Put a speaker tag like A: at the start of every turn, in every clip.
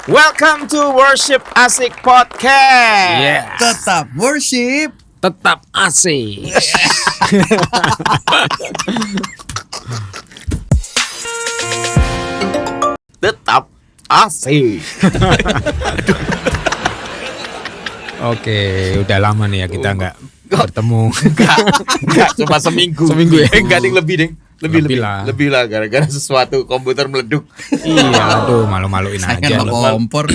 A: Welcome to Worship Asik Podcast.
B: Yes.
C: Tetap worship.
B: Tetap asik.
A: Tetap asik.
B: Oke, udah lama nih ya kita nggak bertemu.
A: Enggak, cuma seminggu.
B: Seminggu ya?
A: Enggak, ding, lebih, ding.
B: Lebih lah.
A: Lebih lah gara-gara sesuatu komputer meleduk.
B: Iya, aduh malu-maluin aja
C: Saya
B: loh.
C: kompor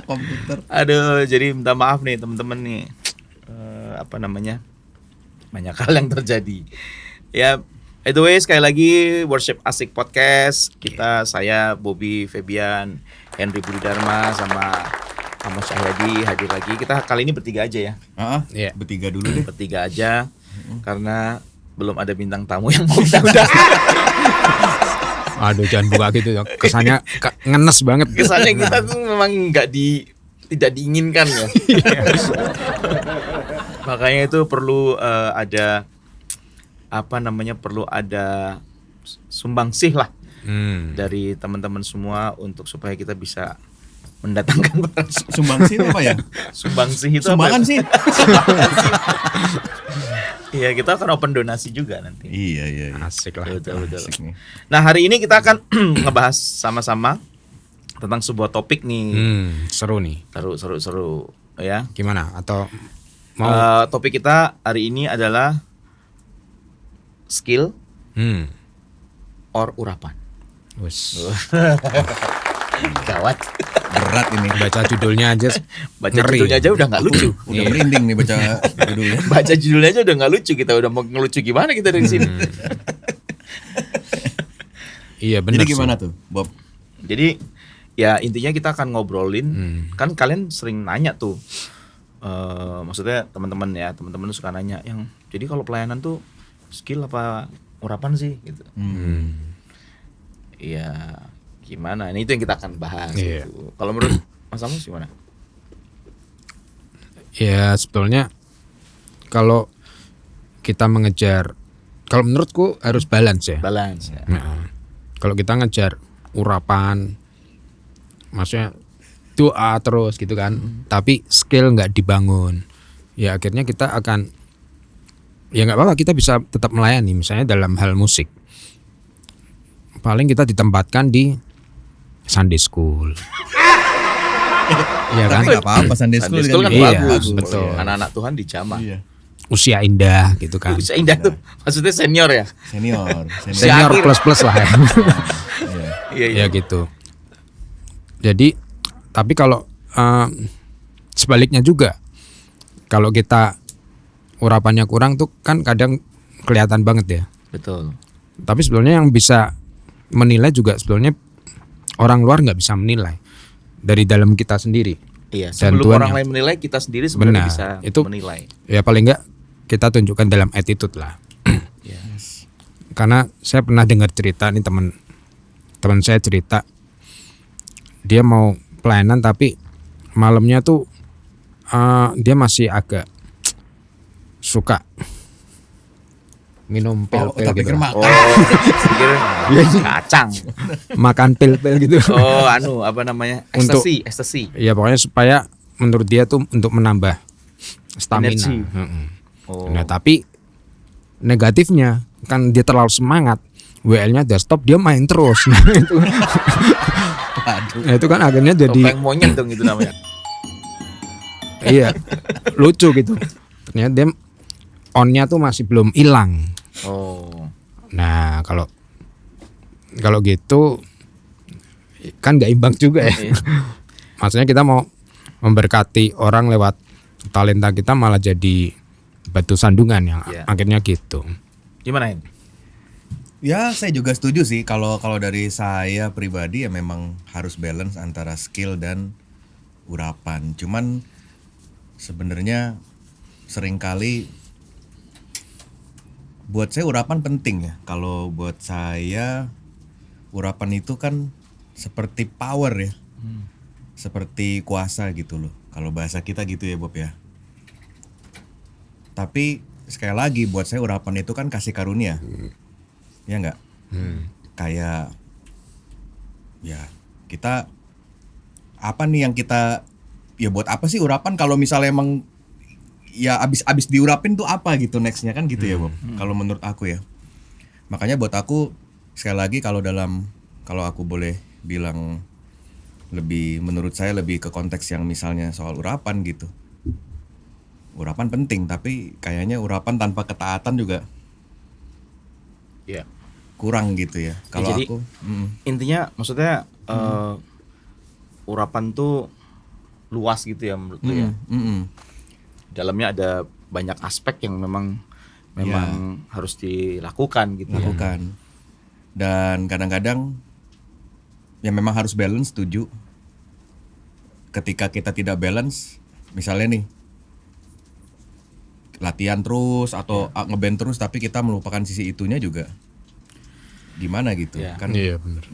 C: komputer.
A: Aduh, jadi minta maaf nih teman-teman nih. Apa namanya? Banyak hal yang terjadi. Ya, by the way sekali lagi Worship Asik Podcast. Saya Bobby Febian, Henry Budi Dharma sama Amos Cahyadi hadir lagi. Kita kali ini bertiga aja ya.
B: Iya.
C: Bertiga dulu deh.
A: Bertiga aja karena belum ada bintang tamu yang mau kita undang.
B: Aduh jangan buka gitu ya. Kesannya ngenes banget.
A: Kesannya kita tuh memang tidak diinginkan ya. Makanya itu perlu ada perlu ada sumbangsih lah dari teman-teman semua untuk supaya kita bisa mendatangkan
C: Sumbangsi itu apa ya?
A: sumbangsih itu
C: Sumbangan
A: apa?
C: sih.
A: Iya, kita akan open donasi juga nanti.
C: Iya.
B: Asik lah.
A: Betul.
C: Asik nih.
A: Nah, hari ini kita akan ngebahas sama-sama tentang sebuah topik nih.
B: Seru nih.
A: Seru ya.
B: Gimana? Atau mau?
A: Topik kita hari ini adalah skill or urapan.
B: Wes.
A: Gawat.
C: Berat ini.
B: Baca judulnya aja.
A: Baca
B: ngeri.
A: judulnya aja udah nggak lucu.
C: Udah merinding nih baca judulnya.
A: Baca judulnya aja udah nggak lucu. Kita udah mau ngelucu gimana kita dari sini.
B: Iya benar.
C: Jadi gimana tuh, Bob?
A: Jadi ya intinya kita akan ngobrolin. Kan kalian sering nanya tuh. Maksudnya teman-teman tuh suka nanya yang jadi kalau pelayanan tuh skill apa urapan sih gitu. Iya, gimana? Ini itu yang kita akan bahas.
B: Iya.
A: Gitu. Kalau menurut Mas Amos gimana?
B: Ya sebetulnya kalau kita mengejar, kalau menurutku harus balance ya.
A: Balance ya.
B: Nah, kalau kita ngejar urapan, maksudnya doa terus gitu kan, tapi skill nggak dibangun, ya akhirnya kita akan, ya nggak apa-apa, kita bisa tetap melayani. Misalnya dalam hal musik, paling kita ditempatkan di Sunday school. Iya kan?
C: Tapi nggak apa-apa Sunday
A: Sunday
C: school
A: school kan
B: Iya,
A: bagus.
B: betul.
A: Anak-anak Tuhan dijamah.
C: Iya.
B: Usia indah gitu kan.
A: Bisa indah tuh. Maksudnya senior ya?
C: Senior.
B: Senior
A: akhir.
B: plus lah ya.
C: Iya.
A: Iya.
B: Ya gitu. Jadi tapi kalau sebaliknya juga, kalau kita urapannya kurang tuh kan kadang kelihatan banget ya.
A: Betul.
B: Tapi sebetulnya yang bisa menilai juga sebetulnya orang luar nggak bisa menilai, dari dalam kita sendiri.
A: Iya,
B: Dan
A: sebelum
B: Tuhan
A: orang
B: yang-
A: lain menilai, kita sendiri sebenarnya
B: Benar,
A: bisa
B: itu-
A: menilai.
B: Ya paling nggak kita tunjukkan dalam attitude lah.
A: Iya.
B: Karena saya pernah dengar cerita nih, teman saya cerita, dia mau pelayanan tapi malamnya tuh dia masih agak suka minum pil-pil
C: tapi
B: gitu,
C: pikir makan.
A: Pikir kacang.
B: makan pil-pil gitu.
A: Oh, apa namanya? Ekstasi.
B: Ya pokoknya supaya menurut dia tuh untuk menambah stamina.
A: Energi. Oh.
B: Nah tapi negatifnya kan dia terlalu semangat, WL-nya udah stop, dia main terus. Nah, itu kan akhirnya jadi
A: Topeng monyet dong itu namanya.
B: iya lucu gitu. Ternyata dia on-nya tuh masih belum hilang.
A: Oh.
B: Nah kalau gitu kan nggak imbang juga ya.
A: Iya.
B: Maksudnya kita mau memberkati orang lewat talenta kita malah jadi batu sandungan yang
A: Iya.
B: akhirnya gitu.
A: Gimana ini?
C: Ya, saya juga setuju sih kalau dari saya pribadi ya memang harus balance antara skill dan urapan. Cuman sebenarnya seringkali buat saya urapan penting ya. Kalau buat saya urapan itu kan seperti power ya. Seperti kuasa gitu loh. Kalau bahasa kita gitu ya Bob ya. Tapi sekali lagi buat saya urapan itu kan kasih karunia. Ya enggak? Kayak ya kita apa nih yang kita ya buat apa sih urapan kalau misalnya emang ya abis diurapin tuh apa gitu nextnya kan gitu ya Bob. Kalau menurut aku ya. Makanya buat aku sekali lagi kalau aku boleh bilang lebih menurut saya lebih ke konteks yang misalnya soal urapan gitu. Urapan penting tapi kayaknya urapan tanpa ketaatan juga
A: Iya.
C: kurang gitu ya. Kalau
A: jadi,
C: aku
A: intinya maksudnya urapan tuh luas gitu ya menurut lu ya. Dalamnya ada banyak aspek yang memang harus dilakukan gitu ya.
C: lakukan. Dan kadang-kadang ya memang harus balance, setuju. Ketika kita tidak balance, misalnya nih latihan terus atau ngeband terus tapi kita melupakan sisi itunya juga gimana gitu
A: Ya.
C: kan.
B: Iya benar.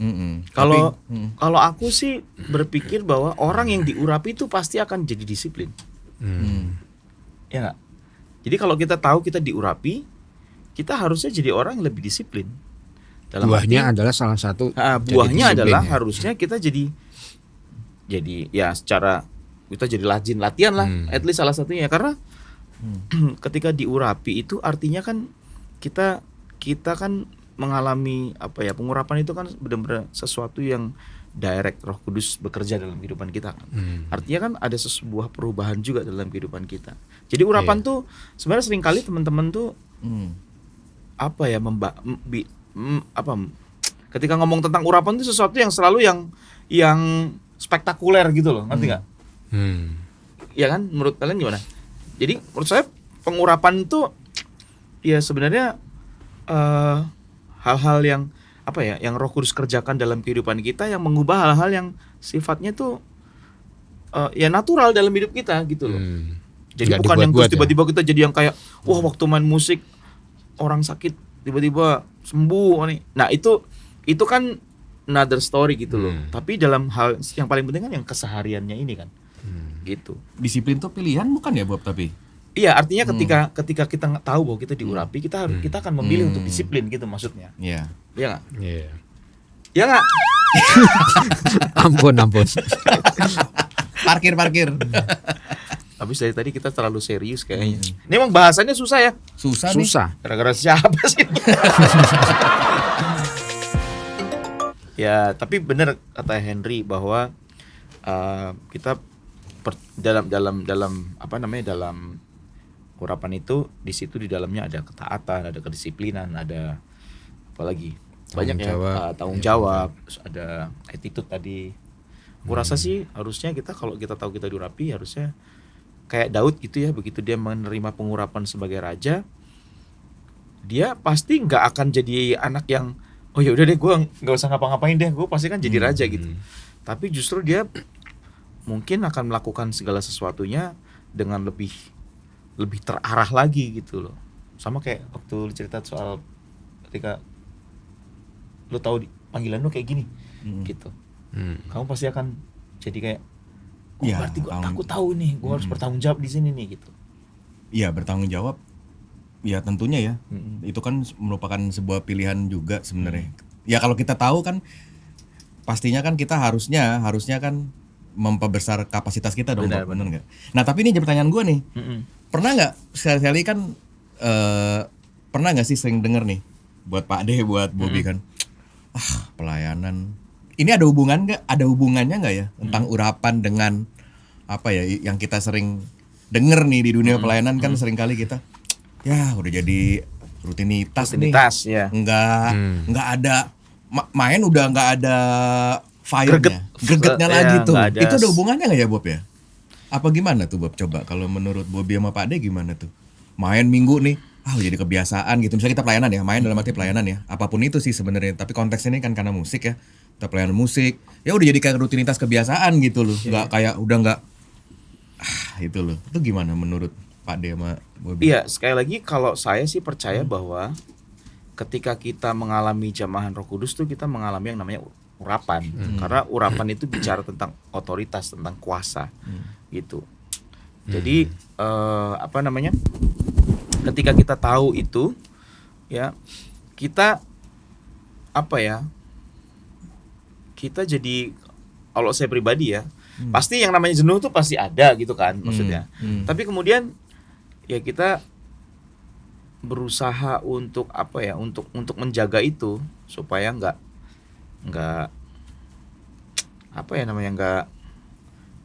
A: Kalau aku sih berpikir bahwa orang yang diurapi itu pasti akan jadi disiplin. Ya nggak? Jadi kalau kita tahu kita diurapi, kita harusnya jadi orang yang lebih disiplin. Dalam
B: Buahnya
A: arti,
B: adalah salah satu.
A: buahnya
B: jadi disiplin
A: adalah
B: ya.
A: harusnya kita jadi ya secara kita jadi rajin latihan lah, at least salah satunya karena ketika diurapi itu artinya kan kita kan mengalami apa ya, pengurapan itu kan benar-benar sesuatu yang direct, Roh Kudus bekerja dalam kehidupan kita kan. Artinya kan ada sebuah perubahan juga dalam kehidupan kita. Jadi urapan tuh sebenarnya seringkali teman-teman tuh apa ya ketika ngomong tentang urapan itu sesuatu yang selalu yang spektakuler gitu loh, ngerti nggak? Ya kan, menurut kalian gimana? Jadi menurut saya pengurapan itu ya sebenarnya hal-hal yang apa ya, yang Roh Kudus kerjakan dalam kehidupan kita yang mengubah hal-hal yang sifatnya tuh ya natural dalam hidup kita gitu loh. Jadi
B: Nggak
A: bukan yang terus
B: dibuat-buat ya?
A: tiba-tiba kita jadi yang kayak wah waktu main musik orang sakit tiba-tiba sembuh nih. Nah, itu kan another story gitu loh. Tapi dalam hal yang paling penting kan yang kesehariannya ini kan. Gitu.
C: Disiplin tuh pilihan bukan ya Bob tapi?
A: Iya, artinya ketika kita nggak tahu bahwa kita diurapi, kita akan memilih untuk disiplin gitu maksudnya.
C: Iya.
A: Iya nggak?
B: Iya.
A: Ya nggak?
B: Ampun.
C: Parkir.
A: Habis dari tadi kita terlalu serius kayaknya. Ini emang bahasannya susah ya.
C: Susah nih.
A: Gara-gara siapa sih? Ya, tapi benar kata Henry bahwa kita dalam apa namanya, dalam urapan itu di situ di dalamnya ada ketaatan, ada kedisiplinan, ada apa lagi? Banyak tanggung jawab, terus ada attitude tadi. Kurasa sih harusnya kalau kita tahu kita diurapi harusnya kayak Daud gitu ya, begitu dia menerima pengurapan sebagai raja, dia pasti nggak akan jadi anak yang oh ya udah deh gue nggak usah ngapa-ngapain deh, gue pasti kan jadi raja gitu. Tapi justru dia mungkin akan melakukan segala sesuatunya dengan lebih terarah lagi gitu loh. Sama kayak waktu lu cerita soal ketika lu tahu panggilan lu kayak gini gitu. Kamu pasti akan jadi kayak berarti aku tahu nih, gue harus bertanggung jawab di sini nih gitu.
C: Iya, bertanggung jawab. Ya tentunya ya. Itu kan merupakan sebuah pilihan juga sebenarnya. Ya kalau kita tahu kan pastinya kan kita harusnya kan memperbesar kapasitas kita dong, benar nggak? Nah tapi ini jadi pertanyaan gue nih. Pernah nggak sekali-kali kan pernah nggak sih sering denger nih buat Pak De, buat Bobby kan, pelayanan ini ada hubungannya nggak ya tentang urapan dengan apa ya yang kita sering denger nih di dunia pelayanan kan sering kali kita ya udah jadi rutinitas nih,
A: ya.
C: nggak ada main udah nggak ada gregetnya lagi tuh. Itu ada hubungannya nggak ya Bob ya? Apa gimana tuh Bob? Coba kalau menurut Bobby sama Pak De gimana tuh? Main minggu nih, jadi kebiasaan gitu. Misalnya kita pelayanan ya, main dalam arti pelayanan ya. Apapun itu sih sebenarnya. Tapi konteksnya ini kan karena musik ya. Kita pelayanan musik, ya udah jadi kayak rutinitas kebiasaan gitu loh. Nggak kayak udah nggak itu loh. Itu gimana menurut Pak De sama Bobby?
A: Iya, sekali lagi kalau saya sih percaya bahwa ketika kita mengalami jamahan Roh Kudus tuh kita mengalami yang namanya urapan. Karena urapan itu bicara tentang otoritas, tentang kuasa gitu. Jadi apa namanya? Ketika kita tahu itu ya, kita apa ya? Kita jadi kalau saya pribadi ya, pasti yang namanya jenuh tuh pasti ada gitu kan maksudnya. Tapi kemudian ya kita berusaha untuk apa ya, untuk menjaga itu supaya nggak apa ya namanya,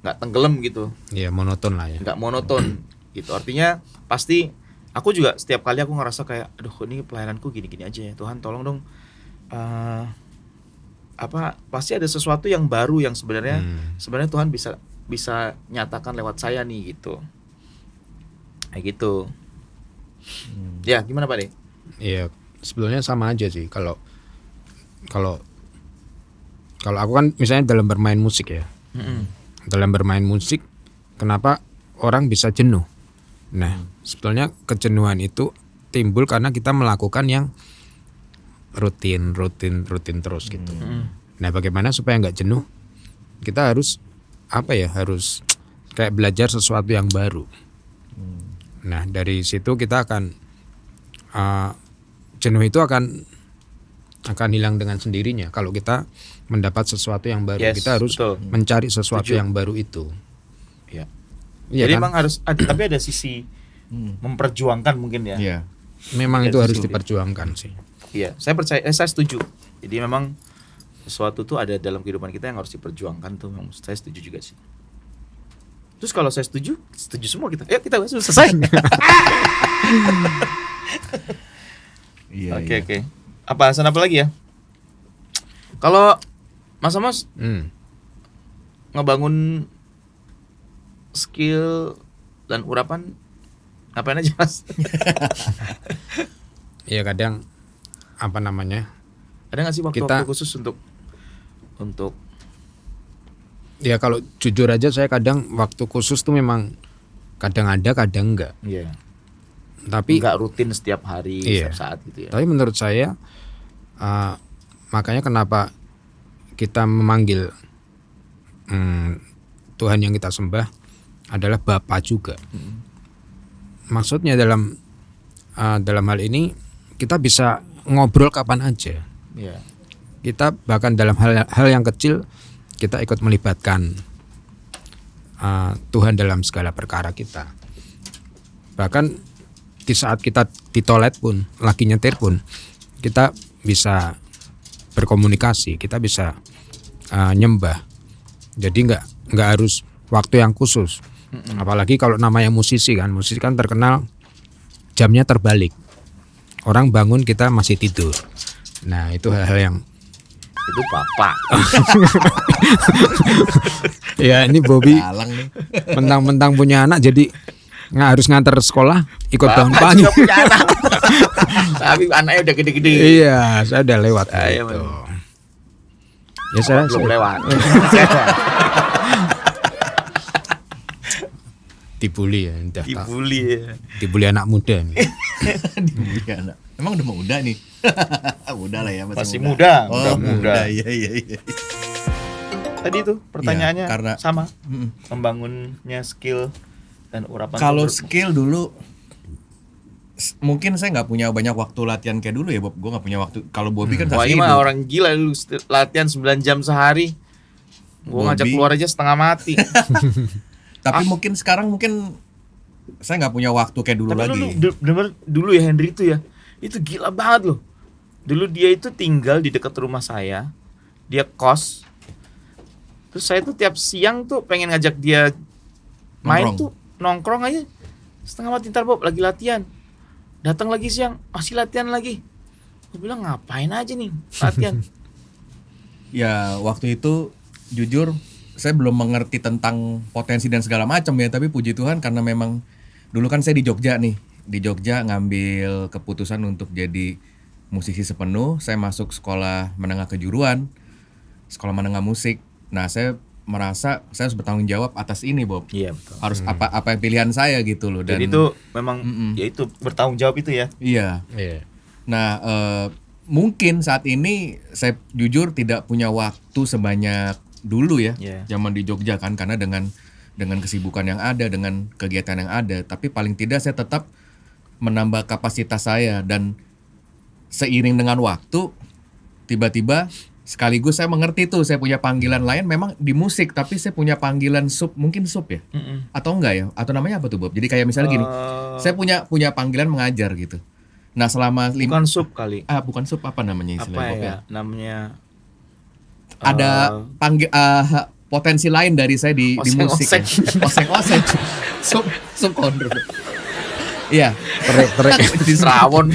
A: nggak tenggelam gitu,
B: Ya monoton lah ya.
A: nggak monoton gitu. Artinya pasti aku juga setiap kali aku ngerasa kayak aduh ini pelayananku gini-gini aja ya Tuhan, tolong dong, apa pasti ada sesuatu yang baru yang sebenarnya Tuhan bisa nyatakan lewat saya nih gitu, kayak gitu. Ya gimana Pak De?
B: Iya, sebetulnya sama aja sih. Kalau kalau kalau aku kan misalnya dalam bermain musik ya. Dalam bermain musik, kenapa orang bisa jenuh? Nah, sebetulnya kejenuhan itu timbul karena kita melakukan yang rutin terus gitu. Nah, bagaimana supaya nggak jenuh? Kita harus apa ya? Harus kayak belajar sesuatu yang baru. Nah, dari situ kita akan jenuh itu akan hilang dengan sendirinya kalau kita mendapat sesuatu yang baru.
A: Yes,
B: Kita harus
A: betul.
B: mencari sesuatu
A: Setuju.
B: yang baru itu.
A: Ya.
B: Iya
A: Jadi
B: kan?
A: memang harus ada, tapi ada sisi memperjuangkan mungkin ya.
C: Iya.
B: Memang
A: Ya,
B: itu harus
A: setuju.
B: diperjuangkan sih.
A: Iya, saya percaya, saya setuju. Jadi memang sesuatu tuh ada dalam kehidupan kita yang harus diperjuangkan tuh. Memang saya setuju juga sih. Terus kalau saya setuju semua kita. Yuk kita sudah selesai.
C: Iya.
A: Oke. Apa alasan apa lagi ya? Kalau Mas ngebangun skill dan urapan ngapain aja Mas?
B: Ya kadang apa namanya?
A: Ada nggak sih waktu-waktu khusus untuk
B: Ya kalau jujur aja saya kadang waktu khusus tuh memang kadang ada, kadang enggak.
A: Iya.
B: Tapi
A: nggak rutin setiap hari,
B: Iya.
A: setiap saat gitu ya.
B: Tapi menurut saya makanya kenapa kita memanggil Tuhan yang kita sembah adalah Bapa juga. Maksudnya dalam hal ini kita bisa ngobrol kapan aja.
A: Iya.
B: Kita bahkan dalam hal yang kecil kita ikut melibatkan Tuhan dalam segala perkara kita. Bahkan di saat kita di toilet pun, lagi nyetir pun, kita bisa berkomunikasi, kita bisa nyembah. Jadi nggak harus waktu yang khusus. Apalagi kalau namanya musisi kan terkenal jamnya terbalik. Orang bangun kita masih tidur. Nah itu hal-hal yang
A: Itu Bapak.
B: ya ini Bobby
C: Galang nih.
B: mentang-mentang punya anak jadi nggak harus nganter sekolah ikut bangun
A: Bapak
B: pagi.
A: juga punya anak. Tapi anaknya udah gede-gede.
B: Iya, saya udah lewat
A: Iya,
B: gitu.
A: Mas.
B: Ya saya
A: Belum lewat.
B: dibully ya, udah
A: Dibully ya.
B: dibully anak muda nih.
C: Iya, anak. Emang udah mau muda nih? Udah lah ya,
A: Masih muda,
C: Oh,
A: muda.
C: Iya.
A: Tadi itu pertanyaannya
C: Iya, karena-
A: sama. Membangunnya skill dan urapan.
C: Kalau
A: menurut-
C: skill dulu mungkin saya nggak punya banyak waktu latihan kayak dulu ya Bob. Gue nggak punya waktu. Kalau Bobby kan
A: Wah
C: kasih
A: ini mah
C: hidup.
A: orang gila dulu latihan 9 jam sehari. Gua ngajak
C: Bobby.
A: keluar aja setengah mati.
C: Tapi mungkin sekarang saya nggak punya waktu kayak dulu
A: Tapi
C: lagi.
A: dulu ya Henry itu ya, itu gila banget loh. Dulu dia itu tinggal di dekat rumah saya, dia kos. Terus saya tuh tiap siang tuh pengen ngajak dia main
C: Nongkrong.
A: tuh nongkrong aja. Setengah mati ntar Bob lagi latihan. Datang lagi siang masih latihan lagi. Gue bilang ngapain aja nih latihan.
C: Ya waktu itu jujur saya belum mengerti tentang potensi dan segala macam ya. Tapi puji Tuhan karena memang dulu kan saya di Jogja nih. Di Jogja ngambil keputusan untuk jadi musisi sepenuh. Saya masuk sekolah menengah kejuruan, sekolah menengah musik. Nah saya merasa saya harus bertanggung jawab atas ini Bob.
A: Iya betul.
C: Harus apa yang pilihan saya gitu loh. Dan
A: Jadi itu memang ya itu bertanggung jawab itu ya.
C: iya.
B: Iya.
C: Nah, mungkin saat ini saya jujur tidak punya waktu sebanyak dulu ya,
A: Iya.
C: zaman di Jogja kan, karena dengan kesibukan yang ada, dengan kegiatan yang ada. Tapi paling tidak saya tetap menambah kapasitas saya dan seiring dengan waktu, tiba-tiba sekaligus saya mengerti tuh saya punya panggilan lain memang di musik, tapi saya punya panggilan mungkin ya, atau enggak ya, atau namanya apa tuh Bob? Jadi kayak misalnya gini, saya punya panggilan mengajar gitu. Nah selama
A: bukan sub kali.
C: bukan apa namanya
A: Apa
C: istilahnya Bob
A: ya namanya?
C: Ada potensi lain dari saya di musik. Oseng-oseng. Sub kondro. Iya.
B: Trek.
A: Serawon.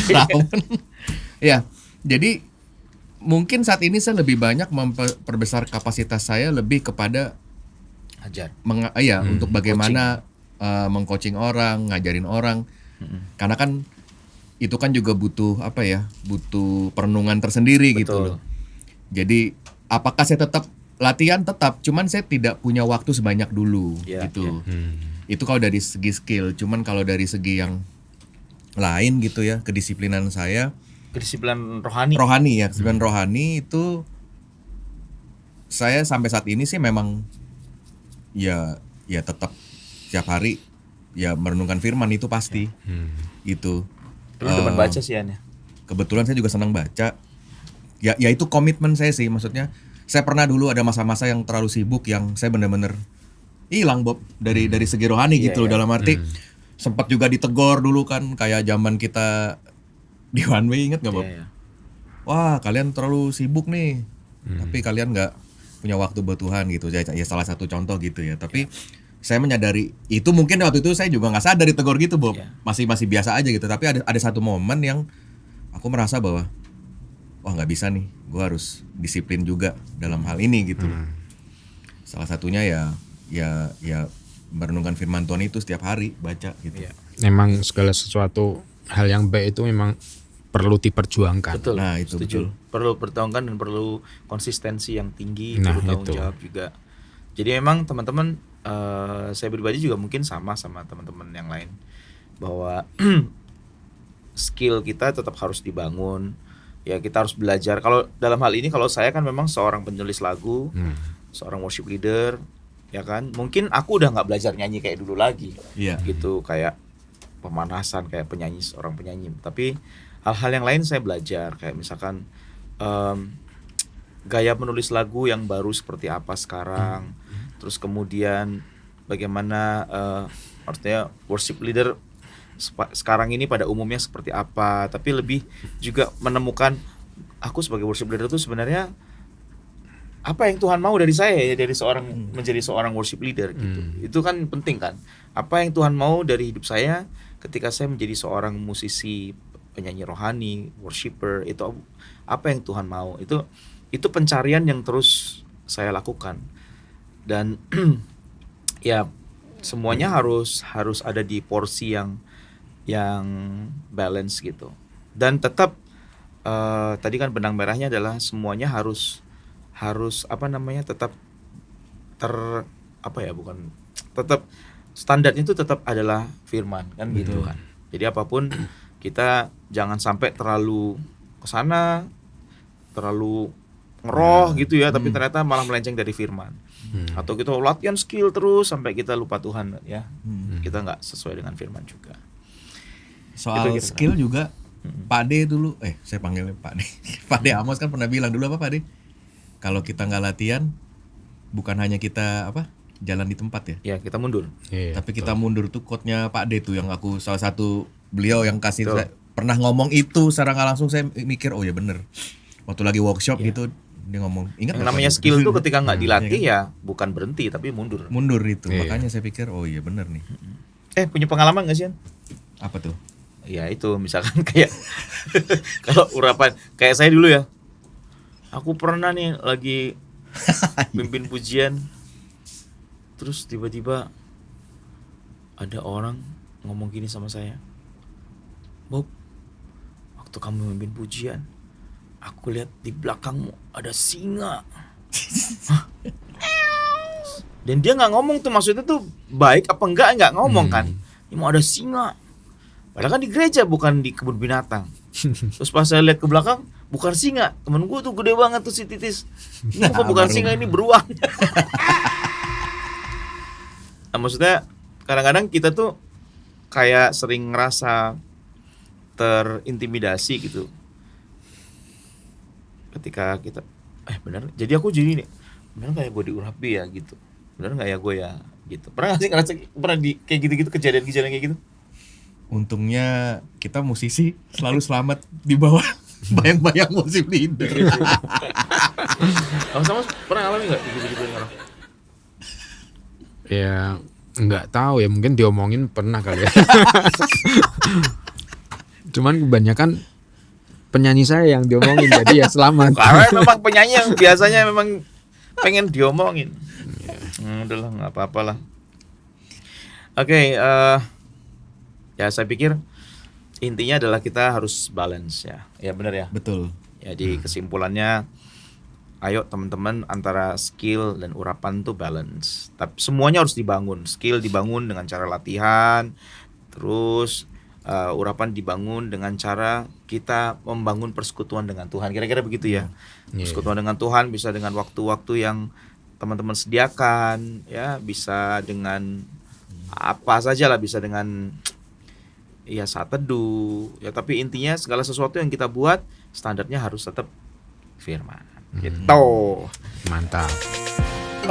C: Iya. Jadi mungkin saat ini saya lebih banyak memperbesar kapasitas saya lebih kepada
A: ajar.
C: Untuk bagaimana mengcoaching orang, ngajarin orang. Karena kan itu kan juga butuh butuh perenungan tersendiri.
A: Betul.
C: Gitu loh. Jadi apakah saya tetap latihan? Tetap, cuman saya tidak punya waktu sebanyak dulu gitu. Itu kalau dari segi skill, cuman kalau dari segi yang lain gitu ya, kedisiplinan saya,
A: kedisiplinan rohani
C: kedisiplinan rohani itu saya sampai saat ini sih memang ya tetap setiap hari ya merenungkan firman itu pasti. Itu.
A: Lu demen baca sih ya.
C: Kebetulan saya juga senang baca. Ya itu komitmen saya sih, maksudnya saya pernah dulu ada masa-masa yang terlalu sibuk yang saya benar-benar hilang Bob dari segi rohani gitu loh, dalam arti sempat juga ditegor dulu kan kayak zaman kita di One Way, inget nggak Bob? Wah kalian terlalu sibuk nih, tapi kalian nggak punya waktu buat Tuhan gitu ya salah satu contoh gitu ya. Tapi saya menyadari itu, mungkin waktu itu saya juga nggak sadar ditegur gitu Bob, masih biasa aja gitu. Tapi ada satu momen yang aku merasa bahwa wah nggak bisa nih, gue harus disiplin juga dalam hal ini gitu. Salah satunya ya merenungkan firman Tuhan itu setiap hari baca gitu.
B: Memang segala sesuatu hal yang baik itu memang perlu diperjuangkan.
A: Betul.
C: Nah itu
A: setuju.
C: betul.
A: Perlu perjuangkan dan perlu konsistensi yang tinggi,
B: Nah,
A: perlu tanggung
B: itu.
A: jawab juga. Jadi memang teman-teman, saya pribadi juga mungkin sama teman-teman yang lain, bahwa skill kita tetap harus dibangun. Ya kita harus belajar. Kalau dalam hal ini, kalau saya kan memang seorang penulis lagu, seorang worship leader, ya kan. Mungkin aku udah nggak belajar nyanyi kayak dulu lagi, gitu, kayak pemanasan kayak seorang penyanyi. Tapi hal-hal yang lain saya belajar, kayak misalkan gaya menulis lagu yang baru seperti apa sekarang, terus kemudian bagaimana artinya worship leader sekarang ini pada umumnya seperti apa, tapi lebih juga menemukan aku sebagai worship leader itu sebenarnya apa yang Tuhan mau dari saya ya, dari menjadi seorang worship leader gitu. Itu kan penting kan. Apa yang Tuhan mau dari hidup saya ketika saya menjadi seorang musisi, penyanyi rohani, worshiper, itu apa yang Tuhan mau. Itu pencarian yang terus saya lakukan. Dan ya semuanya harus ada di porsi yang balance gitu. Dan tetap tadi kan benang merahnya adalah semuanya harus tetap tetap standarnya itu tetap adalah firman kan gitu kan. Jadi apapun kita jangan sampai terlalu kesana, terlalu ngeroh gitu ya, tapi ternyata malah melenceng dari firman. Atau kita latihan skill terus sampai kita lupa Tuhan ya. Kita nggak sesuai dengan firman juga.
C: Soal skill juga Pak D dulu, saya panggilnya Pak D. Pak D Amos kan pernah bilang dulu Pak D? Kalau kita nggak latihan, bukan hanya kita jalan di tempat ya.
A: Ya kita mundur.
C: Tapi kita mundur tuh quote-nya Pak D tuh yang aku salah satu beliau yang kasih pernah ngomong itu secara nggak langsung, saya mikir oh ya bener. Waktu lagi workshop gitu dia ngomong, ingat
A: yang namanya skill tuh ketika nggak dilatih ya bukan berhenti tapi mundur.
C: Mundur itu. Makanya saya pikir oh iya bener nih.
A: Punya pengalaman nggak sih?
C: Apa tuh?
A: Ya itu misalkan kayak kalau urapan kayak saya dulu ya, aku pernah nih lagi pimpin pujian, terus tiba-tiba ada orang ngomong gini sama saya, Bob, waktu kamu memimpin pujian, aku lihat di belakangmu ada singa. Dan dia nggak ngomong tuh, maksudnya tuh baik apa nggak ngomong kan, ini mau ada singa. Padahal kan di gereja bukan di kebun binatang. Terus pas saya lihat ke belakang, bukan singa, temen gue tuh gede banget tuh si Titis. Ini kok bukan singa, ini beruang. Nah, maksudnya kadang-kadang kita tuh kayak sering ngerasa terintimidasi gitu ketika kita bener. Jadi aku jadi nih, bener nggak ya gue diurapi ya gitu. Bener nggak ya gue ya gitu. Pernah nggak sih ngerasa pernah di kayak gitu-gitu kejadian-kejadian kayak gitu?
C: Untungnya kita musisi selalu selamat di bawah bayang-bayang musim leader.
A: Sama-sama pernah ngalamin nggak gitu-gitu orang?
B: Ya nggak tahu ya, mungkin diomongin pernah kali ya. Cuman kebanyakan penyanyi saya yang diomongin, jadi ya selamat.
A: Karena memang penyanyi yang biasanya memang pengen diomongin. Udahlah nggak apa-apa lah. Oke, ya saya pikir intinya adalah kita harus balance ya. Ya benar ya.
C: Betul.
A: Jadi kesimpulannya, ayo teman-teman, antara skill dan urapan tuh balance. Tapi semuanya harus dibangun. Skill dibangun dengan cara latihan, terus urapan dibangun dengan cara kita membangun persekutuan dengan Tuhan. Kira-kira begitu ya. Persekutuan dengan Tuhan bisa dengan waktu-waktu yang teman-teman sediakan, ya bisa dengan apa saja lah, bisa dengan ya saat teduh. Ya tapi intinya segala sesuatu yang kita buat standarnya harus tetap firman. Gitu.
B: Mantap.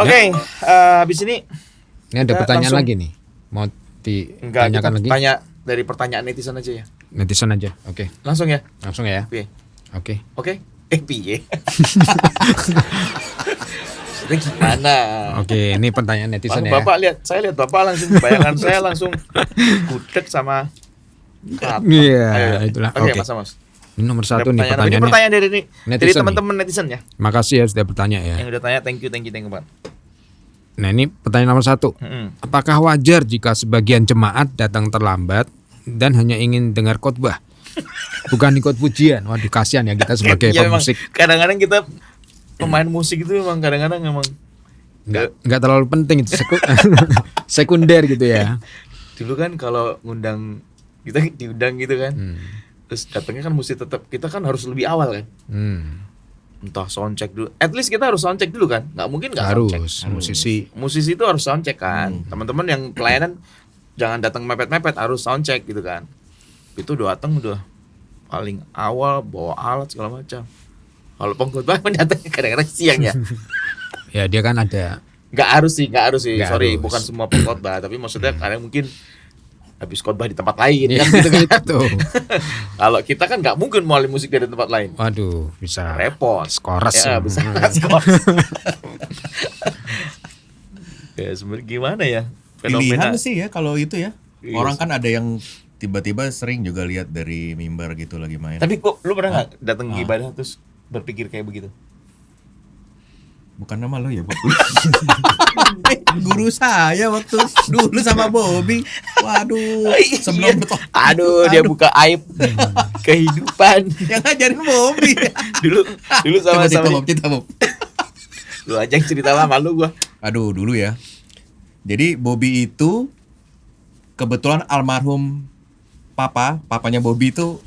A: Oke, habis ini
B: ada
A: kita
B: pertanyaan
A: langsung-
B: lagi nih. Mau
A: enggak, kita
B: ditanyakan lagi?
A: tanya dari pertanyaan netizen aja ya.
B: Netizen aja. Oke.
A: Langsung ya.
B: Langsung ya.
A: Piye?
B: Oke.
A: Oke. Piye? Sudah gimana?
B: Oke, ini pertanyaan netizen ya.
A: Bapak lihat, saya lihat Bapak langsung bayangan saya langsung gudeg sama apa.
B: Iya,
A: Ayo.
B: itulah.
A: Oke,
B: Oke.
A: Mas.
B: Ini nomor
A: Ada
B: 1 nih
A: Ini
B: pertanyaannya.
A: pertanyaan dari
B: Netizen
A: teman-teman netizen ya.
B: Makasih ya sudah bertanya ya.
A: Yang udah tanya, thank you banget.
B: Nah, ini pertanyaan nomor 1. Apakah wajar jika sebagian jemaat datang terlambat dan hanya ingin dengar khotbah, bukan ikut pujian? Waduh, kasihan ya kita sebagai
A: Ya, memang
B: pemusik.
A: kadang-kadang kita pemain musik itu memang kadang-kadang memang
B: Nggak terlalu penting itu, sekunder gitu ya.
A: dulu kan kalau ngundang kita diundang gitu kan. Terus datangnya kan mesti tetap, kita kan harus lebih awal kan. Entah soundcheck dulu. At least kita harus soundcheck dulu kan. Nggak mungkin nggak soundcheck.
B: Harus musisi.
A: Musisi itu harus soundcheck kan. Teman-teman yang pelayanan jangan datang mepet-mepet, harus soundcheck gitu kan. Itu datang udah paling awal bawa alat segala macam. Kalau pengkhotbah datangnya kadang-kadang siang ya.
B: Ya dia kan ada.
A: Nggak harus sih.
B: Nggak
A: Sorry,
B: harus.
A: bukan semua pengkhotbah, tapi maksudnya kadang mungkin habis khotbah di tempat lain
B: Iya,
A: kan gitu kan.
B: itu.
A: Kalau kita kan nggak mungkin mau musik dari tempat lain.
B: Waduh, bisa
A: Repot.
B: skores.
A: Ya, bisa skor. Ya sebenarnya gimana ya?
C: Pilihan sih ya kalau itu ya.
A: Iya
C: Orang
A: sih.
C: kan ada yang tiba-tiba sering juga lihat dari mimbar gitu lagi main.
A: Tapi kok lu pernah nggak datang ke ibadah terus berpikir kayak begitu?
C: Bukan nama lo ya, Bob? Guru saya waktu dulu sama Bobby. Waduh, sebelum betul.
A: Aduh, dia buka aib kehidupan.
C: Yang ngajarin Bobby.
A: dulu sama
C: Cerita Bob.
A: lu aja yang cerita lah, malu gua.
C: Aduh, dulu ya. Jadi Bobby itu kebetulan almarhum papanya Bobby itu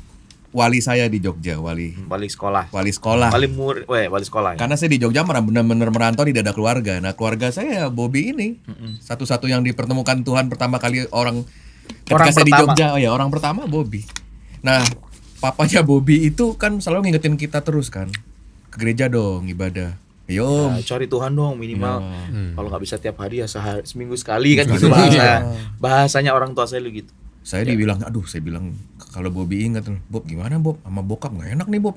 C: wali saya di Jogja, wali
A: Sekolah.
C: sekolah.
A: Wali sekolah ya.
C: Karena saya di Jogja benar-benar merantau, tidak ada keluarga. Nah, keluarga saya Bobby ini satu-satu yang dipertemukan Tuhan pertama kali orang ketika
A: Orang
C: saya di
A: pertama.
C: Jogja. Oh ya, orang pertama Bobby. Nah, papanya Bobby itu kan selalu ngingetin kita terus kan. Ke gereja dong, ibadah. Yo,
A: Ya, cari Tuhan dong minimal.
C: Ya.
A: Kalau nggak bisa tiap hari ya seminggu sekali kan gitu bahasanya orang tua saya lu gitu.
C: saya dibilang, saya bilang kalau Bobby ingat, Bob gimana Bob, sama bokap nggak enak nih Bob.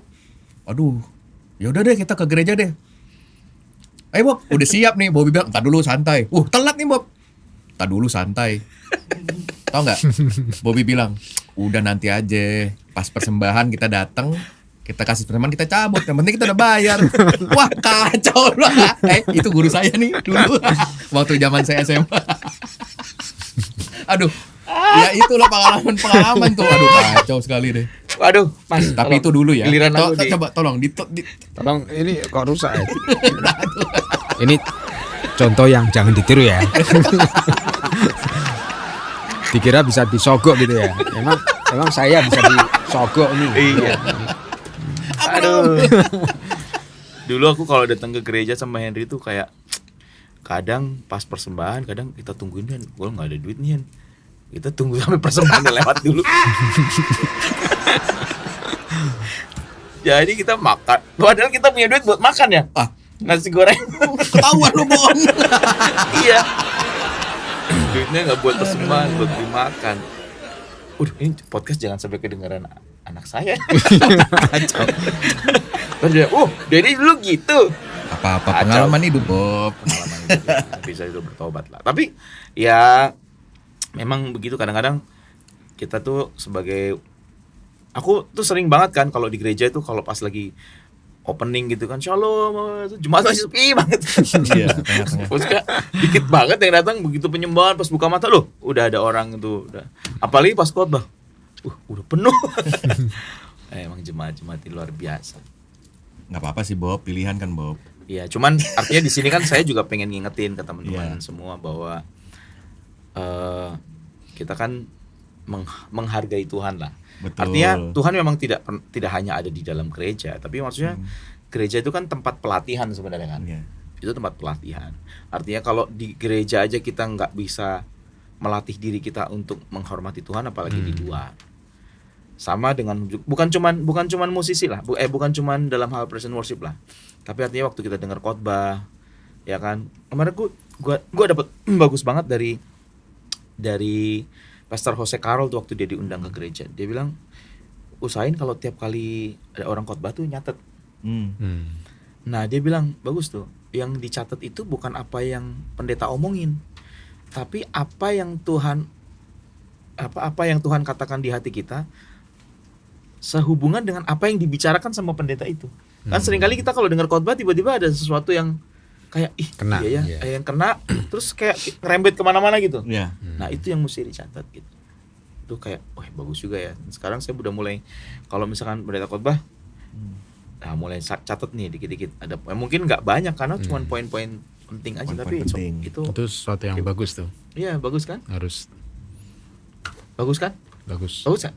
C: Aduh, ya udah deh kita ke gereja deh. Ayo Bob, udah siap nih. Bobby bilang, entar dulu santai. Telat nih Bob. Entar dulu santai. Tahu nggak? Bobby bilang, udah nanti aja. Pas persembahan kita datang, kita kasih persembahan, kita cabut. Yang penting kita udah bayar. Wah kacau lah. Itu guru saya nih dulu. Waktu zaman saya SMA. Aduh, ya itulah pengalaman tuh. Aduh kacau sekali deh.
A: Waduh, Mas.
C: Tapi itu dulu ya.
A: Giliran aku
C: Coba tolong
B: Tolong, ini kok rusak ya? Ini contoh yang jangan ditiru ya. Dikira bisa disogok gitu ya. Emang saya bisa disogok nih.
A: Iya. Aduh. Dulu aku kalau datang ke gereja sama Henry tuh kayak kadang pas persembahan, kadang kita tungguin kan, gua nggak ada duit nih, Hen. Kita tunggu sampai persembahan lewat dulu. Jadi kita makan. Padahal kita punya duit buat makan ya.
C: Ah,
A: Nasi goreng.
C: ketahuan lu bohong.
A: Iya. Duitnya nggak buat persembahan, buat beli makan. Udah, ini podcast jangan sampai kedengaran anak saya.
C: Kacau.
A: Terus dia, Dedi dulu gitu.
C: Apa-apa
A: Kacau.
C: pengalaman hidup, Bob.
A: Pengalaman hidup, bisa itu bertobat lah. Tapi ya memang begitu, kadang-kadang kita tuh sebagai, aku tuh sering banget kan kalau di gereja itu kalau pas lagi opening gitu kan, Shalom, Jumat masih sepi banget.
C: Iya, tengah-tengah.
A: Maksudnya dikit banget yang datang, begitu penyembahan pas buka mata loh, udah ada orang itu, udah. Apalagi pas khotbah, udah penuh. Emang jemaat-jemaat ini luar biasa.
C: Nggak apa-apa sih, Bob, pilihan kan, Bob.
A: Iya, cuman artinya di sini kan saya juga pengen ngingetin ke teman-teman
C: Iya.
A: semua bahwa kita kan menghargai Tuhan lah.
C: Betul.
A: Artinya Tuhan memang tidak hanya ada di dalam gereja, tapi maksudnya gereja itu kan tempat pelatihan sebenarnya kan.
C: Iya.
A: Itu tempat pelatihan. Artinya kalau di gereja aja kita nggak bisa melatih diri kita untuk menghormati Tuhan, apalagi di luar. Sama dengan bukan cuman musisi lah, bukan cuman dalam hal praise and worship lah. Tapi artinya waktu kita dengar khotbah, ya kan. Kemarin gua dapat bagus banget dari Pastor Jose Carol tuh waktu dia diundang ke gereja. Dia bilang, usahain kalau tiap kali ada orang khotbah tuh nyatet. Nah, dia bilang bagus tuh. Yang dicatat itu bukan apa yang pendeta omongin, tapi apa yang Tuhan katakan di hati kita sehubungan dengan apa yang dibicarakan sama pendeta itu. Kan seringkali kita kalau dengar khotbah tiba-tiba ada sesuatu yang kayak
B: Kena,
A: iya
B: iya.
A: yang kena terus kayak ngerembet kemana-mana gitu.
C: Iya.
A: Nah, itu yang mesti dicatat gitu. Itu kayak, bagus juga ya. Sekarang saya udah mulai, kalau misalkan pendeta khotbah, mulai catat nih dikit-dikit. Ada mungkin nggak banyak karena cuma poin-poin penting aja,
C: Poin-poin
A: tapi
C: penting.
A: itu
B: Itu sesuatu yang bagus tuh.
A: iya bagus kan?
B: Harus
A: Bagus kan?
B: bagus.
A: Bagus kan?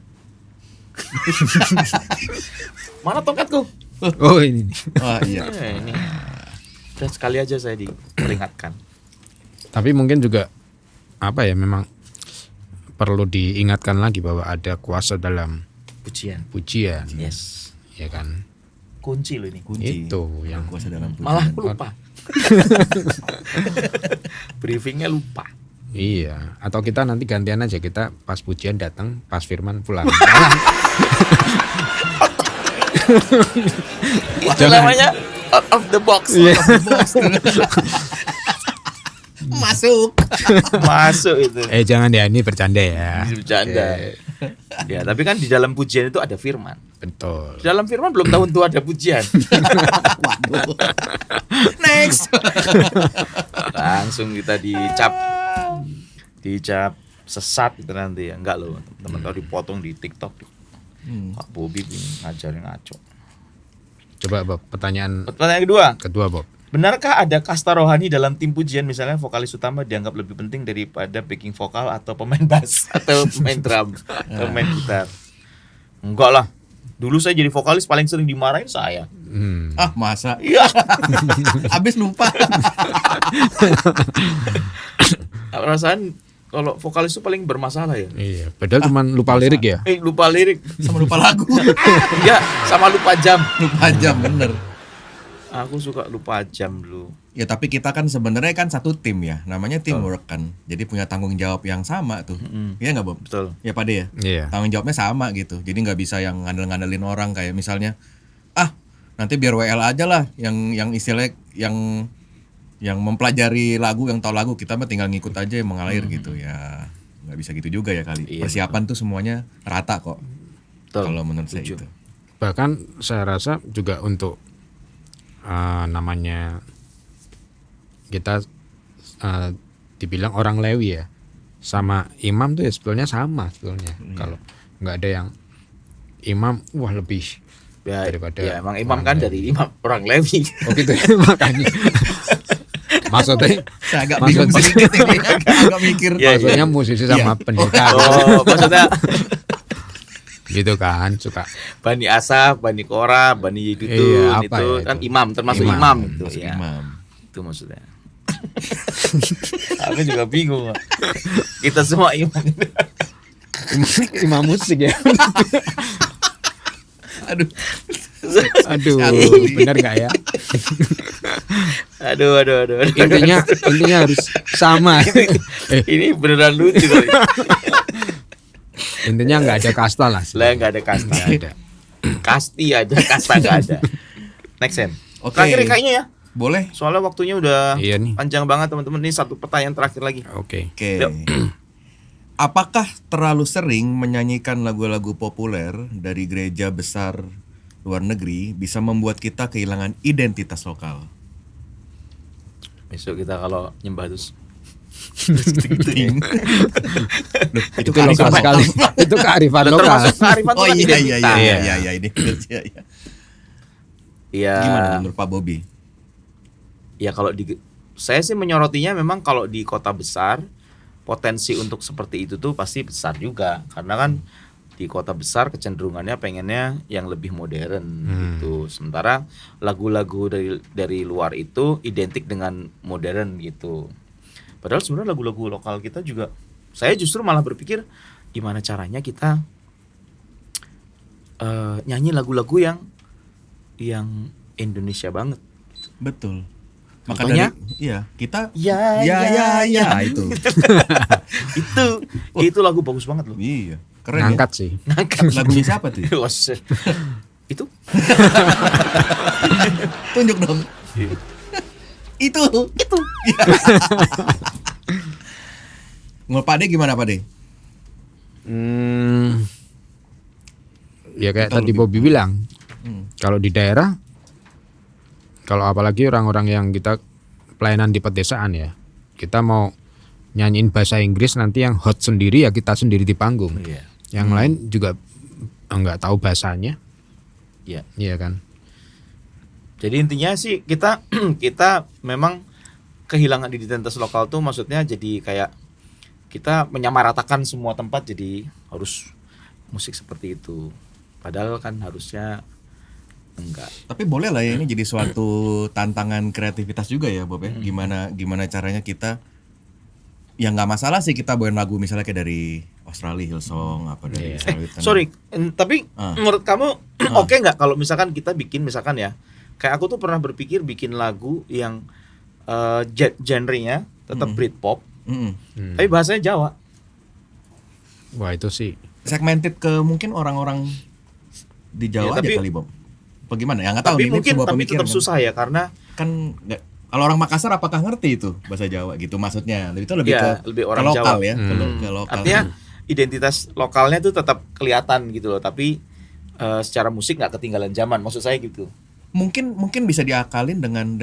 A: Mana tongkatku?
B: Oh, ini nih.
C: Wah, iya.
A: Ini. Dan sekali aja saya diperingatkan.
B: Tapi mungkin juga apa ya, memang perlu diingatkan lagi bahwa ada kuasa dalam
A: Pujian.
B: pujian.
A: Yes.
B: Ya kan?
A: Kunci loh ini.
C: Kunci.
B: Itu yang
C: kuasa dalam pujian.
A: Malah aku lupa. Briefingnya lupa.
B: iya, atau kita nanti gantian aja, kita pas pujian datang, pas firman pulang.
A: Itu namanya out of the box.
C: Masuk.
A: Masuk itu.
B: Jangan ya, ini bercanda ya.
A: Bercanda. Ya, tapi kan di dalam pujian itu ada firman.
B: Betul.
A: Di dalam firman belum tahu tuh ada pujian.
C: Waduh. Next.
A: Langsung kita dicap sesat gitu nanti ya. Enggak loh, teman-teman tahu dipotong di TikTok. Kak Bobi ngajarin ngaco.
B: Coba Bob, pertanyaan
A: Pertanyaan
B: kedua Bob.
A: benarkah ada kasta rohani dalam tim pujian, misalnya vokalis utama dianggap lebih penting daripada backing vokal atau pemain bass atau pemain drum atau pemain gitar? Enggak lah. Dulu saya jadi vokalis paling sering dimarahin saya.
C: Ah, masa?
A: Iya.
C: Abis lupa.
A: Perasaan kalau vokalis itu paling bermasalah ya.
B: Iya, padahal cuma lupa lirik ya.
A: Lupa lirik
C: Sama lupa lagu.
A: ya, sama lupa jam.
C: Lupa jam, bener.
A: Aku suka lupa jam dulu.
C: Ya tapi kita kan sebenarnya kan satu tim ya, namanya teamwork kan. Jadi punya tanggung jawab yang sama tuh. Iya nggak Bob?
A: Betul.
C: Ya Pak De ya.
B: Iya.
C: Tanggung jawabnya sama gitu. Jadi nggak bisa yang ngandel-ngandelin orang kayak misalnya, nanti biar WL aja lah yang istilahnya yang mempelajari lagu, yang tahu lagu, kita mah tinggal ngikut aja yang mengalir gitu ya. Nggak bisa gitu juga ya kali.
A: Iya,
C: Persiapan tuh semuanya rata kok.
A: Betul.
C: Kalau menurut saya
A: Setuju.
C: itu.
B: Bahkan saya rasa juga untuk namanya kita dibilang orang Lewi ya, sama imam tuh ya sebetulnya sama sebetulnya. Kalau nggak ada yang imam lebih
A: Ya,
B: daripada
A: ya emang imam
B: orang
A: kan
B: Lewi.
A: dari imam orang Lewi.
B: Oh gitu ya, makanya. Maksudnya
C: Saya agak bingung sedikit ini. Agak mikir.
A: Iya,
B: maksudnya musisi sama pendeta
A: Oh, maksudnya
B: gitu kan, suka
A: Bani Asaf, Bani Korah, Bani Yedutun
B: Iya, apa
A: itu
B: ya
A: kan
B: itu?
A: imam, termasuk
B: Imam.
A: imam itu
C: Masuk
A: ya.
C: imam.
A: Itu maksudnya. Aku juga bingung. Kita semua imam.
B: imam musik ya.
C: Aduh.
B: Aduh, benar nggak ya?
A: Aduh.
B: Intinya harus sama.
A: Ini beneran lucu kali.
B: Intinya nggak ada kasta lah.
A: Lah nggak ada kasta.
B: Nggak ada.
A: Kasti aja, kasta nggak ada. Next Sen.
C: Oke.
A: Terakhir nih kayaknya ya.
C: Boleh.
A: Soalnya waktunya udah
B: Iya nih.
A: panjang banget teman-teman. Ini satu pertanyaan terakhir lagi.
B: Oke.
C: Oke.
A: Yuk.
C: Apakah terlalu sering menyanyikan lagu-lagu populer dari gereja besar luar negeri bisa membuat kita kehilangan identitas lokal?
A: Besok kita kalau nyembah terus
C: Ting. Loh,
B: Itu lokal sekali. Itu kearifan lokal.
A: termasuk kearifan
C: Oh
A: Tuhan
C: iya
A: identitas.
C: iya ini. Iya.
A: Iya.
C: Gimana menurut Pak Bobby?
A: Ya kalau saya sih menyorotinya memang kalau di kota besar potensi untuk seperti itu tuh pasti besar juga karena kan di kota besar kecenderungannya pengennya yang lebih modern gitu. Sementara lagu-lagu dari luar itu identik dengan modern gitu. Padahal sebenarnya lagu-lagu lokal kita juga saya justru malah berpikir gimana caranya kita nyanyi lagu-lagu yang Indonesia banget.
C: Betul. Maka
A: Contohnya?
C: kita
A: Ya
C: itu.
A: itu lagu bagus banget loh.
C: Iya, keren
B: Ngangkat sih.
C: Lagunya siapa tuh?
A: Itu
C: Tunjuk dong. Itu. Ngel Pak De gimana Pak De?
B: Ya kayak
C: Kita
B: tadi
C: lebih-
B: Bobby bilang, kalau di daerah, kalau apalagi orang-orang yang kita pelayanan di pedesaan ya, kita mau nyanyiin bahasa Inggris nanti yang hot sendiri ya kita sendiri di panggung.
A: Iya.
B: Yang lain juga nggak tahu bahasanya,
A: Iya.
B: iya kan?
A: Jadi intinya sih kita kita memang kehilangan identitas lokal tuh maksudnya jadi kayak kita menyamaratakan semua tempat jadi harus musik seperti itu. Padahal kan harusnya enggak.
C: Tapi boleh lah ya ini jadi suatu tantangan kreativitas juga ya Bob ya. Gimana caranya kita ya nggak masalah sih kita bawain lagu misalnya kayak dari Australia Hillsong apa dari Australia Tanah.
A: Sorry, tapi menurut kamu oke nggak kalau misalkan kita bikin misalkan ya, kayak aku tuh pernah berpikir bikin lagu yang genrenya tetap Britpop,
C: Mm-mm.
A: tapi bahasanya Jawa.
B: Wah itu sih.
C: Segmented ke mungkin orang-orang di Jawa
A: Ya, tapi-
C: aja kali Bob. Bagaimana? Ya nggak tahu
A: Tapi
C: nih, ini
A: mungkin
C: sebuah
A: tapi
C: pemikiran.
A: tetap susah ya karena
C: Kan kalau orang Makassar apakah ngerti itu bahasa Jawa gitu maksudnya? Itu lebih
A: Ya,
C: ke
A: lebih orang
C: ke lokal
A: Jawa.
C: ya, ke lokal.
A: artinya identitas lokalnya tuh tetap kelihatan gitu loh, tapi secara musik nggak ketinggalan zaman. Maksud saya gitu.
C: mungkin bisa diakalin dengan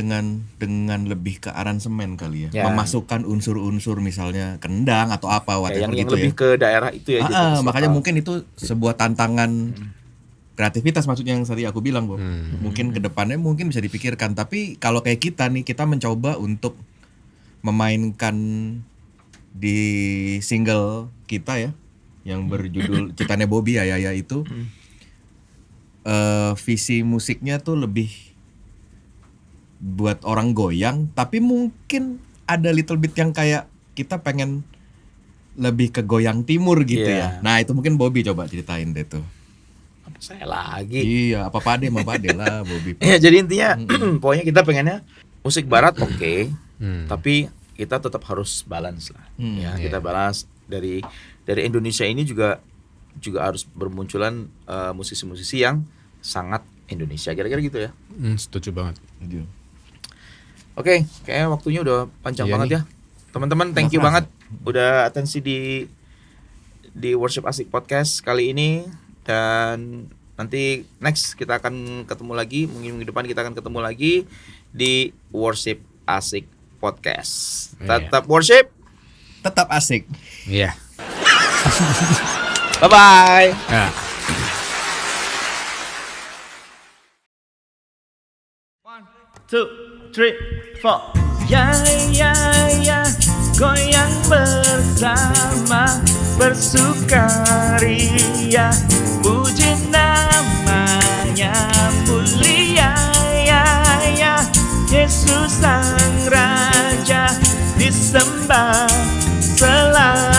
C: lebih ke aransemen kali ya.
A: Ya.
C: Memasukkan unsur-unsur misalnya kendang atau apa
A: Kayak
C: whatever
A: yang
C: gitu
A: lebih
C: ya.
A: ke daerah itu ya. identitas
C: Makanya
A: lokal.
C: mungkin itu sebuah tantangan kreativitas maksudnya yang tadi aku bilang, Bob. Mungkin ke depannya mungkin bisa dipikirkan, tapi kalau kayak kita nih kita mencoba untuk memainkan di single kita ya yang berjudul Ciptaannya Bobby ya itu visi musiknya tuh lebih buat orang goyang, tapi mungkin ada little bit yang kayak kita pengen lebih ke goyang timur gitu
A: Iya.
C: ya. Nah itu mungkin Bobby coba ceritain deh tuh.
A: Apa saya lagi.
C: Iya, apa Pade mah Pade lah Bobby.
A: Ya jadi intinya pokoknya kita pengennya musik barat oke, tapi kita tetap harus balance lah. Ya, kita balance dari Indonesia ini juga harus bermunculan musisi-musisi yang sangat Indonesia, kira-kira gitu ya.
B: Setuju banget.
C: Aduh.
A: Oke, kayaknya waktunya udah panjang
B: Iya
A: banget
B: nih.
A: ya. Teman-teman, thank you
C: Nggak
A: banget udah atensi di Worship Asik Podcast kali ini, dan nanti next kita akan ketemu lagi, minggu depan kita akan ketemu lagi di Worship Asik Podcast.
B: Iya.
A: Tetap worship.
C: Tetap asik.
B: Iya.
A: Bye bye.
B: Ya.
A: 2, 3, 4. Ya ya ya, goyang bersama, bersukaria, puji namanya mulia ya ya. Yesus Sang Raja disembah selalu.